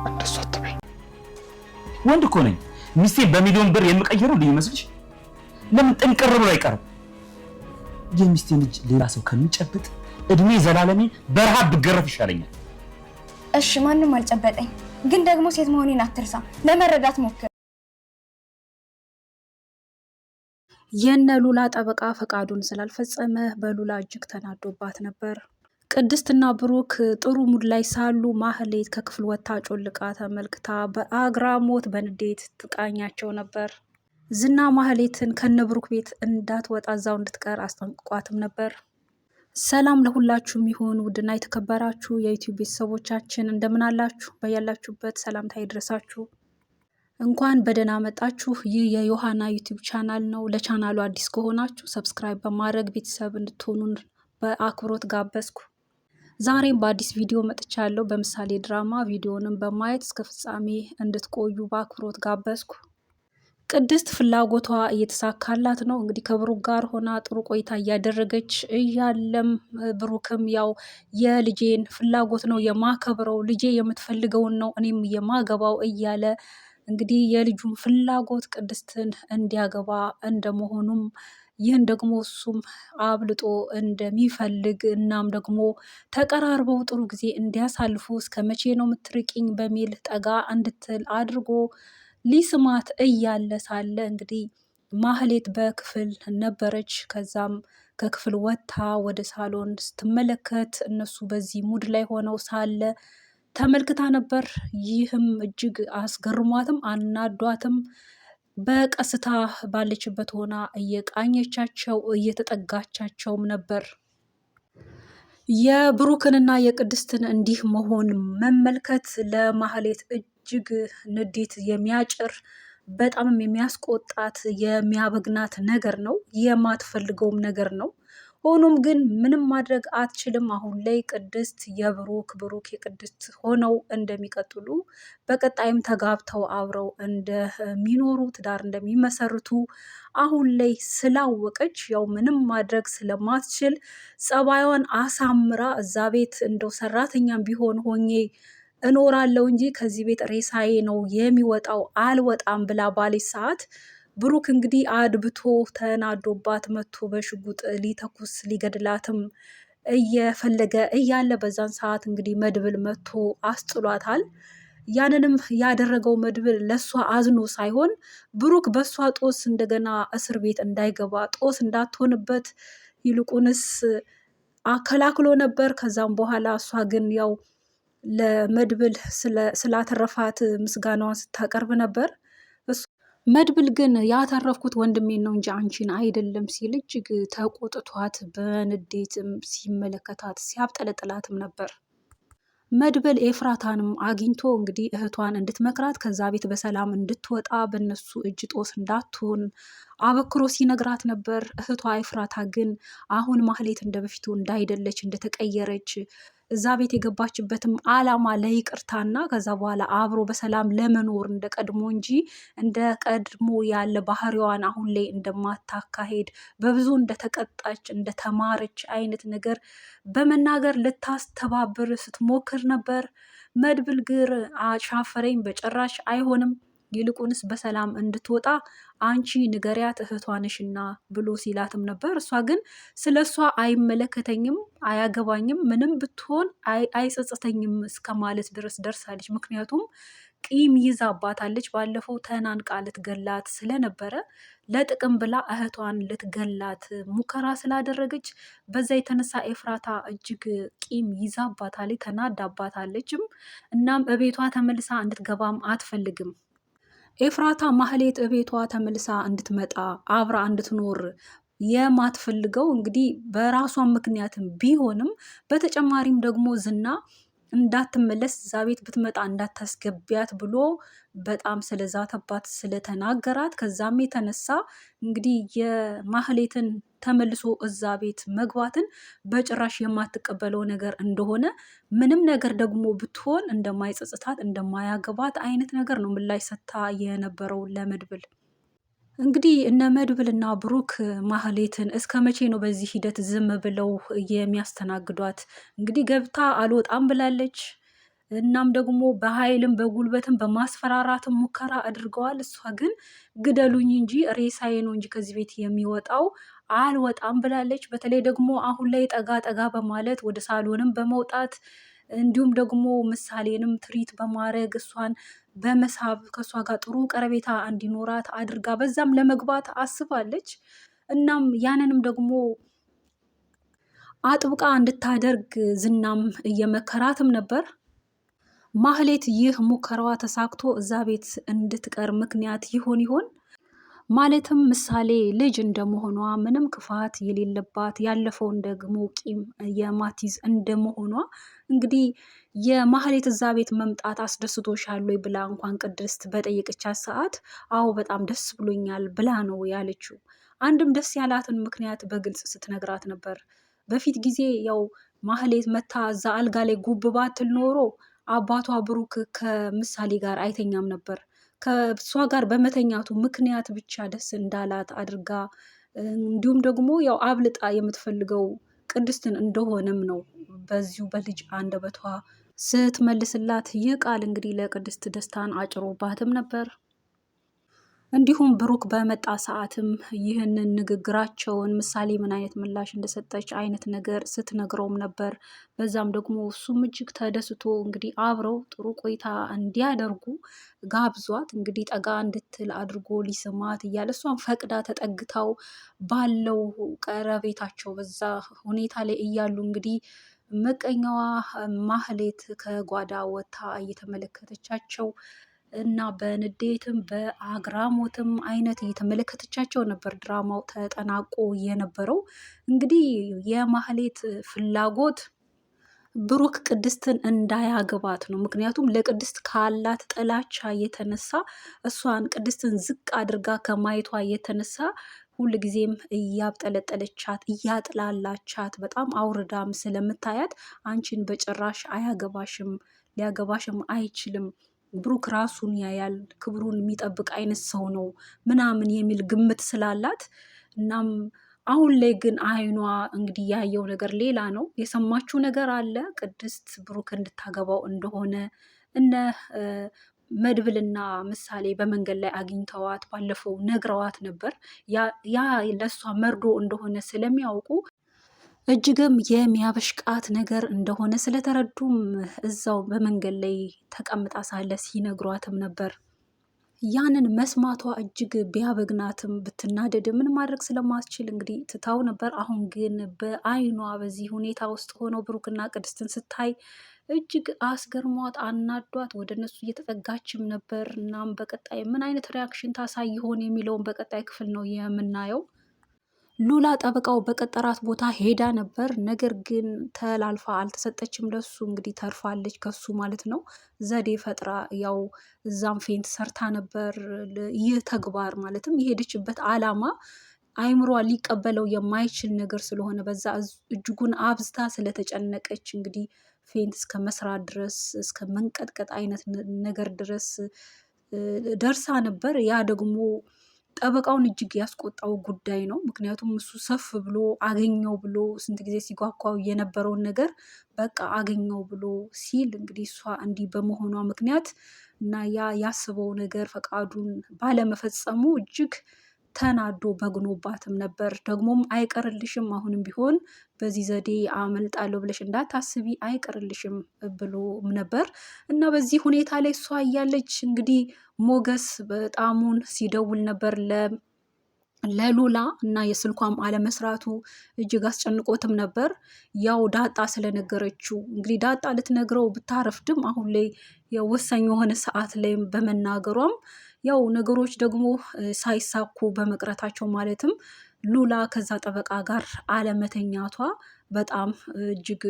እንደሱ አትበይ። ወንድ እኮ ነኝ። ሚስቴን በሚሊዮን ብር የምቀይረው ልጅ ይመስልሽ? ለምን ጥንቅር ብሎ አይቀርም? የሚስቴን ልጅ ሌላ ሰው ከሚጨብጥ እድሜ ዘላለሜ በረሃብ ብገረፍ ይሻለኛል። እሺ ማንም አልጨበጠኝ፣ ግን ደግሞ ሴት መሆኔን አትርሳ። ለመረዳት ሞክር። የነ ሉላ ጠበቃ ፈቃዱን ስላልፈጸመ በሉላ እጅግ ተናዶባት ነበር። ቅድስትና ብሩክ ጥሩ ሙድ ላይ ሳሉ ማህሌት ከክፍል ወጥታ ጮልቃ ተመልክታ በአግራሞት በንዴት ትቃኛቸው ነበር። ዝና ማህሌትን ከነ ብሩክ ቤት እንዳትወጣ እዛው እንድትቀር አስጠንቅቋትም ነበር። ሰላም ለሁላችሁም ይሁን ውድና የተከበራችሁ የዩቲዩብ ቤተሰቦቻችን እንደምን አላችሁ? በያላችሁበት ሰላምታ ይድረሳችሁ። እንኳን በደህና መጣችሁ። ይህ የዮሃና ዩቲዩብ ቻናል ነው። ለቻናሉ አዲስ ከሆናችሁ ሰብስክራይብ በማድረግ ቤተሰብ እንድትሆኑን በአክብሮት ጋበዝኩ። ዛሬም በአዲስ ቪዲዮ መጥቻለሁ። በምሳሌ ድራማ ቪዲዮንም በማየት እስከ ፍጻሜ እንድትቆዩ በአክብሮት ጋበዝኩ። ቅድስት ፍላጎቷ እየተሳካላት ነው። እንግዲህ ከብሩክ ጋር ሆና ጥሩ ቆይታ እያደረገች እያለም ብሩክም ያው የልጄን ፍላጎት ነው የማከብረው፣ ልጄ የምትፈልገውን ነው እኔም የማገባው እያለ እንግዲህ የልጁን ፍላጎት ቅድስትን እንዲያገባ እንደመሆኑም ይህን ደግሞ እሱም አብልጦ እንደሚፈልግ እናም ደግሞ ተቀራርበው ጥሩ ጊዜ እንዲያሳልፉ እስከ መቼ ነው የምትርቂኝ በሚል ጠጋ እንድትል አድርጎ ሊስማት እያለ ሳለ እንግዲህ ማህሌት በክፍል ነበረች። ከዛም ከክፍል ወጥታ ወደ ሳሎን ስትመለከት እነሱ በዚህ ሙድ ላይ ሆነው ሳለ ተመልክታ ነበር። ይህም እጅግ አስገርሟትም አናዷትም በቀስታ ባለችበት ሆና እየቃኘቻቸው እየተጠጋቻቸውም ነበር። የብሩክንና የቅድስትን እንዲህ መሆን መመልከት ለማህሌት እጅግ ንዴት የሚያጭር በጣምም የሚያስቆጣት የሚያበግናት ነገር ነው። የማትፈልገውም ነገር ነው። ሆኖም ግን ምንም ማድረግ አትችልም። አሁን ላይ ቅድስት የብሩክ ብሩክ የቅድስት ሆነው እንደሚቀጥሉ በቀጣይም ተጋብተው አብረው እንደሚኖሩ ትዳር እንደሚመሰርቱ አሁን ላይ ስላወቀች ያው ምንም ማድረግ ስለማትችል ጸባዩን አሳምራ እዛ ቤት እንደው ሰራተኛም ቢሆን ሆኜ እኖራለሁ እንጂ ከዚህ ቤት ሬሳዬ ነው የሚወጣው አልወጣም ብላ ባለች ሰዓት ብሩክ እንግዲህ አድብቶ ተናዶባት መጥቶ በሽጉጥ ሊተኩስ ሊገድላትም እየፈለገ እያለ በዛን ሰዓት እንግዲህ መድብል መጥቶ አስጥሏታል። ያንንም ያደረገው መድብል ለሷ አዝኖ ሳይሆን ብሩክ በሷ ጦስ እንደገና እስር ቤት እንዳይገባ ጦስ እንዳትሆንበት ይልቁንስ አከላክሎ ነበር። ከዛም በኋላ እሷ ግን ያው ለመድብል ስላተረፋት ምስጋናዋን ስታቀርብ ነበር። መድብል ግን ያተረፍኩት ወንድሜን ነው እንጂ አንቺን አይደለም ሲል እጅግ ተቆጥቷት በንዴትም ሲመለከታት ሲያብጠለጥላትም ነበር። መድብል ኤፍራታንም አግኝቶ እንግዲህ እህቷን እንድትመክራት ከዛ ቤት በሰላም እንድትወጣ በነሱ እጅ ጦስ እንዳትሆን አበክሮ ሲነግራት ነበር። እህቷ ኤፍራታ ግን አሁን ማህሌት እንደበፊቱ እንዳይደለች እንደተቀየረች እዛ ቤት የገባችበትም አላማ ለይቅርታና ከዛ በኋላ አብሮ በሰላም ለመኖር እንደ ቀድሞ እንጂ እንደ ቀድሞ ያለ ባህሪዋን አሁን ላይ እንደማታካሄድ በብዙ እንደተቀጣች እንደተማረች አይነት ነገር በመናገር ልታስተባብር ስትሞክር ነበር። መድብል ግር አሻፈረኝ፣ በጭራሽ አይሆንም፣ ይልቁንስ በሰላም እንድትወጣ አንቺ ንገሪያት እህቷ ነሽና ብሎ ሲላትም ነበር። እሷ ግን ስለ እሷ አይመለከተኝም፣ አያገባኝም፣ ምንም ብትሆን አይጸጽተኝም እስከ ማለት ድረስ ደርሳለች። ምክንያቱም ቂም ይዛባታለች። ባለፈው ተናንቃ ልትገላት ስለነበረ ለጥቅም ብላ እህቷን ልትገላት ሙከራ ስላደረገች በዛ የተነሳ ኤፍራታ እጅግ ቂም ይዛባታለች፣ ተናዳባታለችም። እናም እቤቷ ተመልሳ እንድትገባም አትፈልግም። ኤፍራታ ማህሌት እቤቷ ተመልሳ እንድትመጣ አብራ እንድትኖር የማትፈልገው እንግዲህ በራሷን ምክንያትም ቢሆንም በተጨማሪም ደግሞ ዝና እንዳትመለስ እዛ ቤት ብትመጣ እንዳታስገቢያት ብሎ በጣም ስለዛተባት ስለተናገራት ከዛም የተነሳ እንግዲህ የማህሌትን ተመልሶ እዛ ቤት መግባትን በጭራሽ የማትቀበለው ነገር እንደሆነ ምንም ነገር ደግሞ ብትሆን እንደማይጸጽታት እንደማያገባት አይነት ነገር ነው ምላሽ ሰጥታ የነበረው ለመድብል። እንግዲህ እነ መድብልና ብሩክ ማህሌትን እስከ መቼ ነው በዚህ ሂደት ዝም ብለው የሚያስተናግዷት? እንግዲህ ገብታ አልወጣም ብላለች። እናም ደግሞ በኃይልም በጉልበትም በማስፈራራትም ሙከራ አድርገዋል። እሷ ግን ግደሉኝ እንጂ ሬሳዬ ነው እንጂ ከዚህ ቤት የሚወጣው አልወጣም ብላለች። በተለይ ደግሞ አሁን ላይ ጠጋ ጠጋ በማለት ወደ ሳሎንም በመውጣት እንዲሁም ደግሞ ምሳሌንም ትሪት በማድረግ እሷን በመሳብ ከእሷ ጋር ጥሩ ቀረቤታ እንዲኖራት አድርጋ በዛም ለመግባት አስባለች። እናም ያንንም ደግሞ አጥብቃ እንድታደርግ ዝናም እየመከራትም ነበር። ማህሌት ይህ ሙከራዋ ተሳክቶ እዛ ቤት እንድትቀር ምክንያት ይሆን? ማለትም ምሳሌ ልጅ እንደመሆኗ ምንም ክፋት የሌለባት ያለፈውን ደግሞ ቂም የማቲዝ እንደመሆኗ እንግዲህ የማህሌት እዛ ቤት መምጣት አስደስቶሻል ወይ ብላ እንኳን ቅድስት በጠየቀቻት ሰዓት አዎ በጣም ደስ ብሎኛል ብላ ነው ያለችው። አንድም ደስ ያላትን ምክንያት በግልጽ ስትነግራት ነበር። በፊት ጊዜ ያው ማህሌት መታ እዛ አልጋ ላይ ጉብ ባትል ኖሮ አባቷ ብሩክ ከምሳሌ ጋር አይተኛም ነበር። ከእሷ ጋር በመተኛቱ ምክንያት ብቻ ደስ እንዳላት አድርጋ እንዲሁም ደግሞ ያው አብልጣ የምትፈልገው ቅድስትን እንደሆነም ነው በዚሁ በልጅ አንደበቷ ስትመልስላት። ይህ ቃል እንግዲህ ለቅድስት ደስታን አጭሮባትም ነበር። እንዲሁም ብሩክ በመጣ ሰዓትም ይህንን ንግግራቸውን ምሳሌ ምን አይነት ምላሽ እንደሰጠች አይነት ነገር ስትነግረውም ነበር። በዛም ደግሞ እሱም እጅግ ተደስቶ እንግዲህ አብረው ጥሩ ቆይታ እንዲያደርጉ ጋብዟት እንግዲህ ጠጋ እንድትል አድርጎ ሊስማት እያለ እሷን ፈቅዳ ተጠግታው ባለው ቀረቤታቸው በዛ ሁኔታ ላይ እያሉ እንግዲህ ምቀኛዋ ማህሌት ከጓዳ ወጥታ እየተመለከተቻቸው እና በንዴትም በአግራሞትም አይነት እየተመለከተቻቸው ነበር ድራማው ተጠናቆ የነበረው። እንግዲህ የማህሌት ፍላጎት ብሩክ ቅድስትን እንዳያገባት ነው። ምክንያቱም ለቅድስት ካላት ጥላቻ የተነሳ እሷን ቅድስትን ዝቅ አድርጋ ከማየቷ የተነሳ ሁልጊዜም እያብጠለጠለቻት እያጥላላቻት በጣም አውርዳም ስለምታያት አንቺን በጭራሽ አያገባሽም፣ ሊያገባሽም አይችልም፣ ብሩክ ራሱን ያያል፣ ክብሩን የሚጠብቅ አይነት ሰው ነው ምናምን የሚል ግምት ስላላት እናም አሁን ላይ ግን አይኗ እንግዲህ ያየው ነገር ሌላ ነው። የሰማችው ነገር አለ ቅድስት ብሩክ እንድታገባው እንደሆነ እነ መድብልና ምሳሌ በመንገድ ላይ አግኝተዋት ባለፈው ነግረዋት ነበር። ያ ለእሷ መርዶ እንደሆነ ስለሚያውቁ እጅግም የሚያበሽቃት ነገር እንደሆነ ስለተረዱም እዛው በመንገድ ላይ ተቀምጣ ሳለ ሲነግሯትም ነበር። ያንን መስማቷ እጅግ ቢያበግናትም ብትናደድ ምን ማድረግ ስለማትችል እንግዲህ ትታው ነበር። አሁን ግን በአይኗ በዚህ ሁኔታ ውስጥ ሆነው ብሩክና ቅድስትን ስታይ እጅግ አስገርሟት አናዷት ወደ እነሱ እየተጠጋችም ነበር። እናም በቀጣይ ምን አይነት ሪያክሽን ታሳይ ይሆን የሚለውን በቀጣይ ክፍል ነው የምናየው። ሉላ ጠበቃው በቀጠራት ቦታ ሄዳ ነበር። ነገር ግን ተላልፋ አልተሰጠችም ለሱ እንግዲህ ተርፋለች ከሱ ማለት ነው። ዘዴ ፈጥራ ያው እዛም ፌንት ሰርታ ነበር። ይህ ተግባር ማለትም የሄደችበት አላማ አይምሯ ሊቀበለው የማይችል ነገር ስለሆነ በዛ እጅጉን አብዝታ ስለተጨነቀች እንግዲህ ፌንት እስከ መስራት ድረስ እስከ መንቀጥቀጥ አይነት ነገር ድረስ ደርሳ ነበር። ያ ደግሞ ጠበቃውን እጅግ ያስቆጣው ጉዳይ ነው። ምክንያቱም እሱ ሰፍ ብሎ አገኘው ብሎ ስንት ጊዜ ሲጓጓው የነበረውን ነገር በቃ አገኘው ብሎ ሲል እንግዲህ እሷ እንዲህ በመሆኗ ምክንያት እና ያ ያስበው ነገር ፈቃዱን ባለመፈጸሙ እጅግ ተናዶ በግኖባትም ነበር። ደግሞም አይቀርልሽም፣ አሁንም ቢሆን በዚህ ዘዴ አመልጣለሁ ብለሽ እንዳታስቢ አይቀርልሽም ብሎም ነበር እና በዚህ ሁኔታ ላይ እሷ እያለች እንግዲህ ሞገስ በጣሙን ሲደውል ነበር ለሉላ እና የስልኳም አለመስራቱ እጅግ አስጨንቆትም ነበር። ያው ዳጣ ስለነገረችው እንግዲህ ዳጣ ልትነግረው ብታረፍድም አሁን ላይ የወሳኝ የሆነ ሰዓት ላይ በመናገሯም ያው ነገሮች ደግሞ ሳይሳኩ በመቅረታቸው ማለትም ሉላ ከዛ ጠበቃ ጋር አለመተኛቷ በጣም እጅግ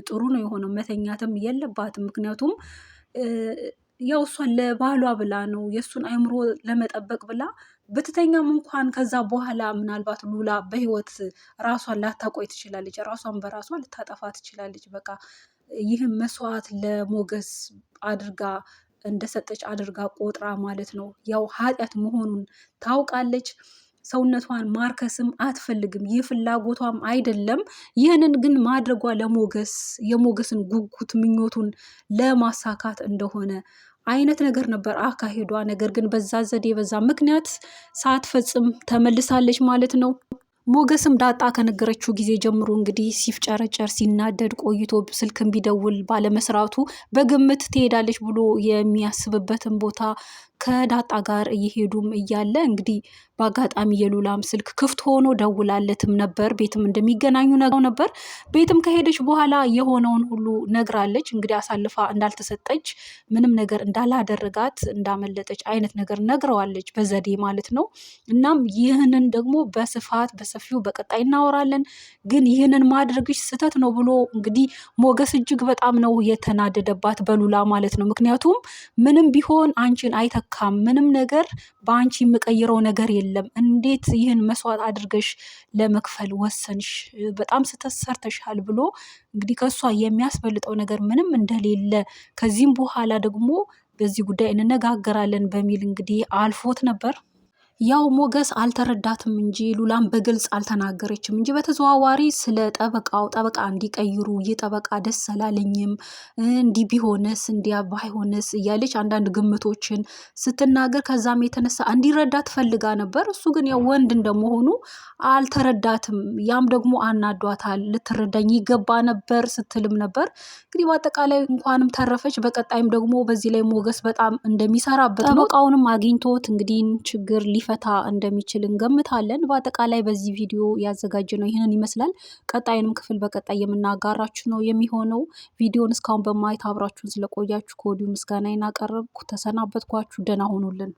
ጥሩ ነው የሆነው። መተኛትም የለባትም ምክንያቱም ያው እሷን ለባሏ ብላ ነው የእሱን አይምሮ ለመጠበቅ ብላ ብትተኛም እንኳን ከዛ በኋላ ምናልባት ሉላ በህይወት ራሷን ላታቆይ ትችላለች፣ ራሷን በራሷ ልታጠፋ ትችላለች። በቃ ይህም መስዋዕት ለሞገስ አድርጋ እንደሰጠች አድርጋ ቆጥራ ማለት ነው። ያው ኃጢአት መሆኑን ታውቃለች። ሰውነቷን ማርከስም አትፈልግም፣ ይህ ፍላጎቷም አይደለም። ይህንን ግን ማድረጓ ለሞገስ የሞገስን ጉጉት ምኞቱን ለማሳካት እንደሆነ አይነት ነገር ነበር አካሄዷ። ነገር ግን በዛ ዘዴ በዛ ምክንያት ሳትፈጽም ተመልሳለች ማለት ነው። ሞገስም ዳጣ ከነገረችው ጊዜ ጀምሮ እንግዲህ ሲፍጨረጨር ሲናደድ ቆይቶ ስልክን ቢደውል ባለመስራቱ በግምት ትሄዳለች ብሎ የሚያስብበትን ቦታ ከዳጣ ጋር እየሄዱም እያለ እንግዲህ በአጋጣሚ የሉላም ስልክ ክፍት ሆኖ ደውላለትም ነበር። ቤትም እንደሚገናኙ ነበር። ቤትም ከሄደች በኋላ የሆነውን ሁሉ ነግራለች። እንግዲህ አሳልፋ እንዳልተሰጠች፣ ምንም ነገር እንዳላደረጋት፣ እንዳመለጠች አይነት ነገር ነግረዋለች በዘዴ ማለት ነው። እናም ይህንን ደግሞ በስፋት በሰፊው በቀጣይ እናወራለን። ግን ይህንን ማድረግሽ ስህተት ነው ብሎ እንግዲህ ሞገስ እጅግ በጣም ነው የተናደደባት በሉላ ማለት ነው። ምክንያቱም ምንም ቢሆን አንቺን አይተካም፣ ምንም ነገር በአንቺ የምቀይረው ነገር የለም፣ እንዴት ይህን መስዋዕት አድርገሽ ለመክፈል ወሰንሽ? በጣም ስህተት ሰርተሻል ብሎ እንግዲህ ከእሷ የሚያስበልጠው ነገር ምንም እንደሌለ ከዚህም በኋላ ደግሞ በዚህ ጉዳይ እንነጋገራለን በሚል እንግዲህ አልፎት ነበር። ያው ሞገስ አልተረዳትም እንጂ ሉላም በግልጽ አልተናገረችም እንጂ በተዘዋዋሪ ስለ ጠበቃ እንዲቀይሩ ይህ ጠበቃ ደስ አላለኝም፣ እንዲህ ቢሆንስ እንዲያ ባይሆንስ እያለች አንዳንድ ግምቶችን ስትናገር ከዛም የተነሳ እንዲረዳት ፈልጋ ነበር። እሱ ግን ያው ወንድ እንደመሆኑ አልተረዳትም። ያም ደግሞ አናዷታል። ልትረዳኝ ይገባ ነበር ስትልም ነበር። እንግዲህ በአጠቃላይ እንኳንም ተረፈች። በቀጣይም ደግሞ በዚህ ላይ ሞገስ በጣም እንደሚሰራበት ጠበቃውንም አግኝቶት እንግዲህ ችግር ሊፈታ እንደሚችል እንገምታለን። በአጠቃላይ በዚህ ቪዲዮ ያዘጋጀነው ይህንን ይመስላል። ቀጣይንም ክፍል በቀጣይ የምናጋራችሁ ነው የሚሆነው። ቪዲዮን እስካሁን በማየት አብራችሁን ስለቆያችሁ ከወዲሁ ምስጋናዬን አቀረብኩ። ተሰናበትኳችሁ። ደህና ሆኑልን።